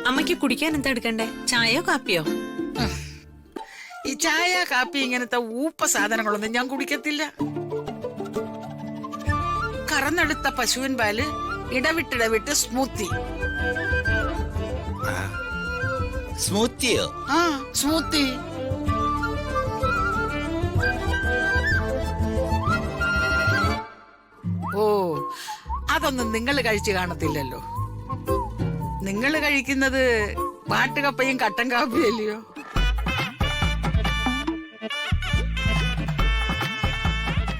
അമ്മയ്ക്ക് കുടിക്കാൻ എന്താ എടുക്കണ്ടേ? ചായയോ കാപ്പിയോ? ഈ ചായ കാപ്പി ഇങ്ങനത്തെ ഊപ്പ സാധനങ്ങളൊന്നും ഞാൻ കുടിക്കത്തില്ല. കറന്നെടുത്ത പശുവിൻ പാല് ഇടവിട്ടിടവിട്ട് സ്മൂത്തി. സ്മൂത്തിയോ? ആ, സ്മൂത്തി. ഓ, അതൊന്നും നിങ്ങൾ കഴിച്ചു കാണത്തില്ലല്ലോ. നിങ്ങൾ കഴിക്കുന്നത് പാട്ടുകപ്പയും കട്ടൻ കാപ്പിയും അല്ലയോ?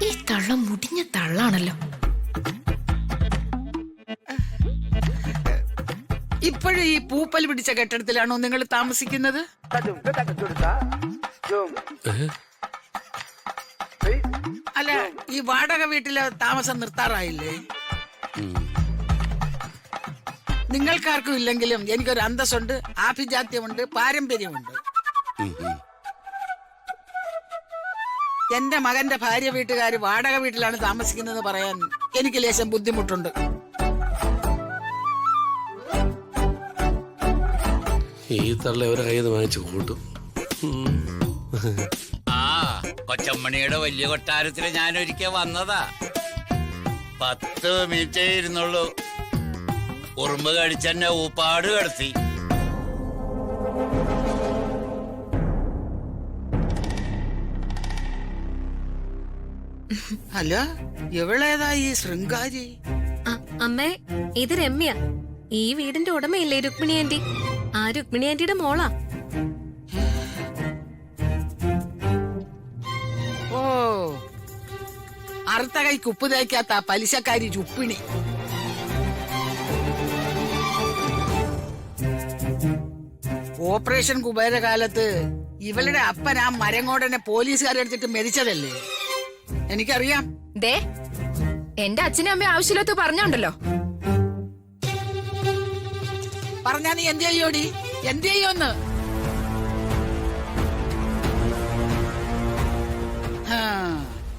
ഈ തള്ള മുടിഞ്ഞ തള്ളാണല്ലോ. ഇപ്പോഴും ഈ പൂപ്പൽ പിടിച്ച കെട്ടിടത്തിലാണോ നിങ്ങൾ താമസിക്കുന്നത്? അല്ല, ഈ വാടക വീട്ടിലെ താമസം നിർത്താറായില്ലേ? നിങ്ങൾക്കാർക്കും ഇല്ലെങ്കിലും എനിക്കൊരു അന്തസ്സുണ്ട്, ആഭിജാത്യമുണ്ട്, പാരമ്പര്യമുണ്ട്. എന്റെ മകന്റെ ഭാര്യ വീട്ടുകാര് വാടക വീട്ടിലാണ് താമസിക്കുന്നത് പറയാൻ എനിക്ക് ലേശം ബുദ്ധിമുട്ടുണ്ട്. ഈ തള്ള ഒരു കയ്യിൽ വാങ്ങിച്ചു കൂട്ടും. ആ, കൊച്ചമ്മണിയുടെ വലിയ കൊട്ടാരത്തില് ഞാൻ ഒരിക്കൽ വന്നതാ. 10 മിനിറ്റേ ഇരുന്നുള്ളൂ. ഉറുമ്പ് കടിച്ചെന്നെ ഊപ്പാട് കിടത്തി. അല്ല, എവളേതാ ഈ ശൃംഗാരി? അമ്മേ, ഇത് രമ്യ. ഈ വീടിന്റെ ഉടമയില്ലേ രുക്മിണി ആന്റി? ആ രുക്മിണി ആന്റിയുടെ മോളാ. ഓ, അറുത്ത കൈക്ക് ഉപ്പ് തേക്കാത്ത പലിശക്കാരി രുക്മിണി. ഓപ്പറേഷൻ കുബേര കാലത്ത് ഇവളുടെ അപ്പൻ ആ മരങ്ങോടനെ പോലീസുകാരെടുത്തിട്ട് മരിച്ചതല്ലേ? എനിക്കറിയാം. ദേ, എന്റെ അച്ഛനും അമ്മയും ആവശ്യമില്ലാത്ത പറഞ്ഞോണ്ടല്ലോ. പറഞ്ഞാ നീ എന്ത് ചെയ്യോടി? എന്ത് ചെയ്യോന്ന്?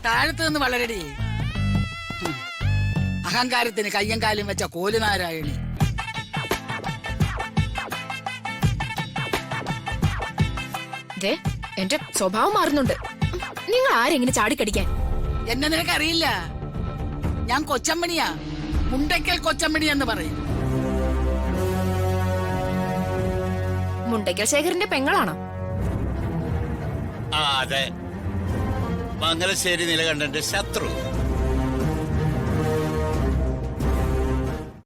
താഴത്ത് നിന്ന് വളരടി. അഹങ്കാരത്തിന് കയ്യും കാലും വെച്ച കോലുനാരായണി. ദേ, എന്റെ സ്വഭാവം മാറുന്നുണ്ട്. നിങ്ങൾ ആരെങ്ങനെ ചാടിക്കടിക്കാൻ? എന്നെ നിനക്കറിയില്ല. ഞാൻ കൊച്ചമ്മണിയാ, മുണ്ടയ്ക്കൽ കൊച്ചമ്മണി എന്ന് പറയും. മുണ്ടയ്ക്കൽ ശേഖരന്റെ പെങ്ങളാണോ? ആ, അതെ. മംഗലശ്ശേരി നിലകണ്ഠന്റെ ശത്രു.